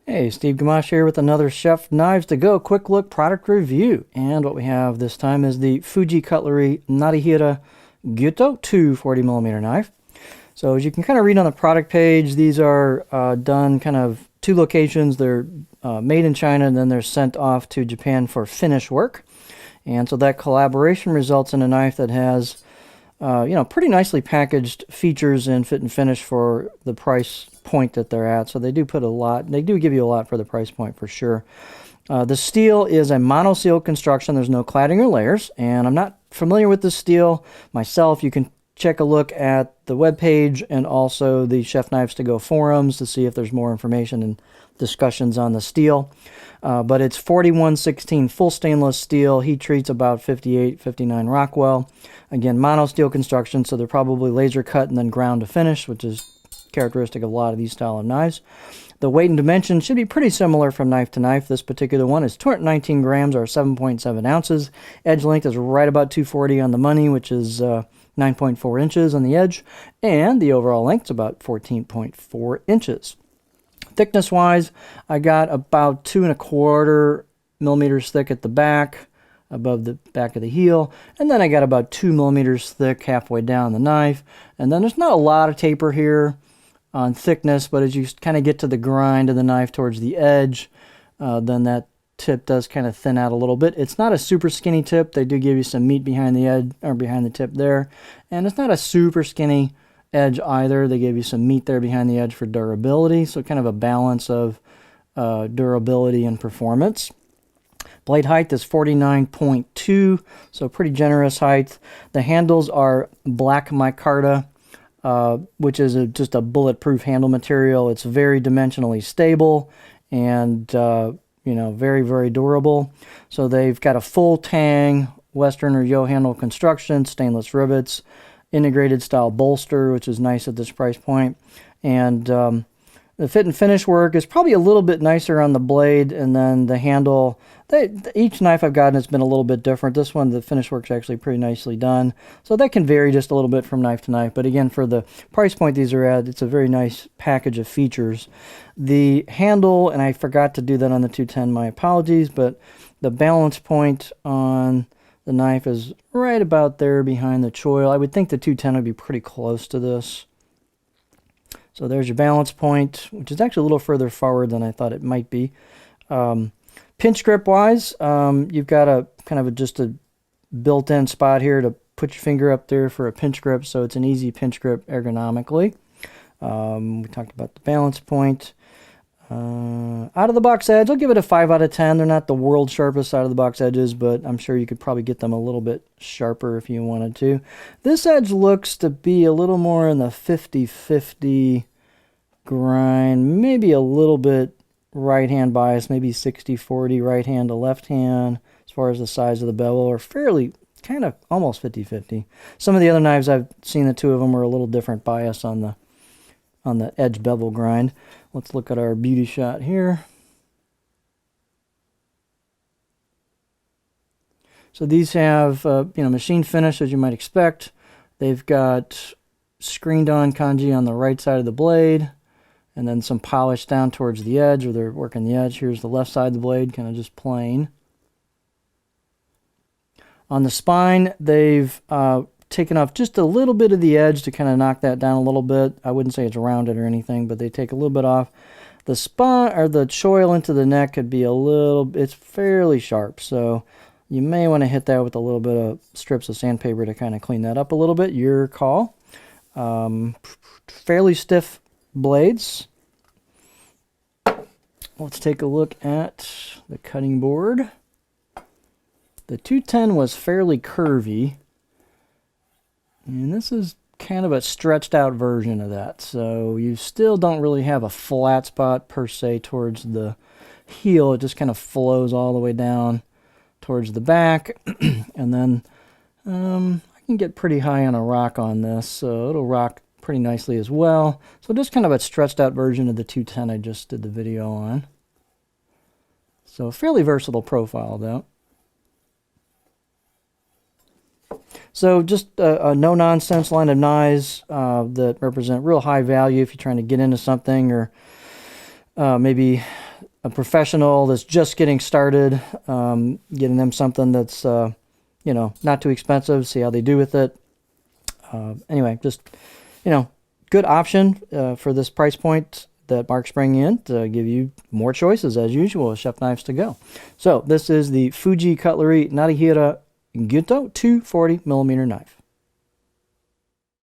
Hey, Steve Gamache here with another Chef Knives to Go quick look product review. And what we have this time is the Fuji Cutlery Narihira Gyuto 240mm knife. So as you can kind of read on the product page, these are done kind of two locations. They're made in China and then they're sent off to Japan for finish work. And so that collaboration results in a knife that has pretty nicely packaged features and fit and finish for the price point that they're at. So they do put a lot, they do give you a lot for the price point for sure. The steel is a mono-seal construction. There's no cladding or layers, and I'm not familiar with this steel myself. You can check a look at the webpage and also the Chef Knives to Go forums to see if there's more information and discussions on the steel. But it's 4116 full stainless steel. Heat treats about 58, 59 Rockwell. Again, mono steel construction, so they're probably laser cut and then ground to finish, which is characteristic of a lot of these style of knives. The weight and dimension should be pretty similar from knife to knife. This particular one is 219 grams or 7.7 ounces. Edge length is right about 240 on the money, which is 9.4 inches on the edge. And the overall length is about 14.4 inches. Thickness wise, I got about 2¼ millimeters thick at the back, above the back of the heel, and then I got about 2 millimeters thick halfway down the knife. And then there's not a lot of taper here on thickness, but as you kind of get to the grind of the knife towards the edge, then that tip does kind of thin out a little bit. It's not a super skinny tip. They do give you some meat behind the edge or behind the tip there, and it's not a super skinny edge either. They give you some meat there behind the edge for durability, so kind of a balance of durability and performance. Blade height is 49.2, so pretty generous height. The handles are black micarta, which is just a bulletproof handle material. It's very dimensionally stable and very, very durable. So they've got a full tang Western or Yo handle construction, stainless rivets, integrated style bolster, which is nice at this price point. And the fit and finish work is probably a little bit nicer on the blade, and then the handle, each knife I've gotten has been a little bit different. This one, the finish work's actually pretty nicely done. So that can vary just a little bit from knife to knife. But again, for the price point these are at, it's a very nice package of features. The handle, and I forgot to do that on the 210, my apologies, but the balance point on the knife is right about there behind the choil. I would think the 210 would be pretty close to this. So there's your balance point, which is actually a little further forward than I thought it might be. Pinch grip wise, you've got a kind of just a built-in spot here to put your finger up there for a pinch grip, so it's an easy pinch grip ergonomically. We talked about the balance point. Out of the box edge, I'll give it a 5 out of 10. They're not the world sharpest out of the box edges, but I'm sure you could probably get them a little bit sharper if you wanted to. This edge looks to be a little more in the 50-50 grind, maybe a little bit right hand bias, maybe 60-40 right hand to left hand as far as the size of the bevel, or fairly kind of almost 50-50. Some of the other knives I've seen, the two of them were a little different bias on the edge bevel grind. Let's look at our beauty shot here. So these have machine finish as you might expect. They've got screened on kanji on the right side of the blade, and then some polish down towards the edge where they're working the edge. Here's the left side of the blade, kind of just plain. On the spine, they've taken off just a little bit of the edge to kind of knock that down a little bit. I wouldn't say it's rounded or anything, but they take a little bit off. The spine or the choil into the neck could be it's fairly sharp, so you may want to hit that with a little bit of strips of sandpaper to kind of clean that up a little bit. Your call. Fairly stiff blades. Let's take a look at the cutting board. The 210 was fairly curvy, and this is kind of a stretched out version of that. So you still don't really have a flat spot per se towards the heel. It just kind of flows all the way down towards the back. And then I can get pretty high on a rock on this, so it'll rock pretty nicely as well. So just kind of a stretched out version of the 210 I just did the video on. So fairly versatile profile though. So just a no-nonsense line of knives that represent real high value if you're trying to get into something, or maybe a professional that's just getting started, getting them something that's, you know, not too expensive, see how they do with it. Anyway, just, you know, good option for this price point that Mark's bringing in to give you more choices, as usual, of chef knives to go. So this is the Fuji Cutlery Narihira Gyuto 240mm knife.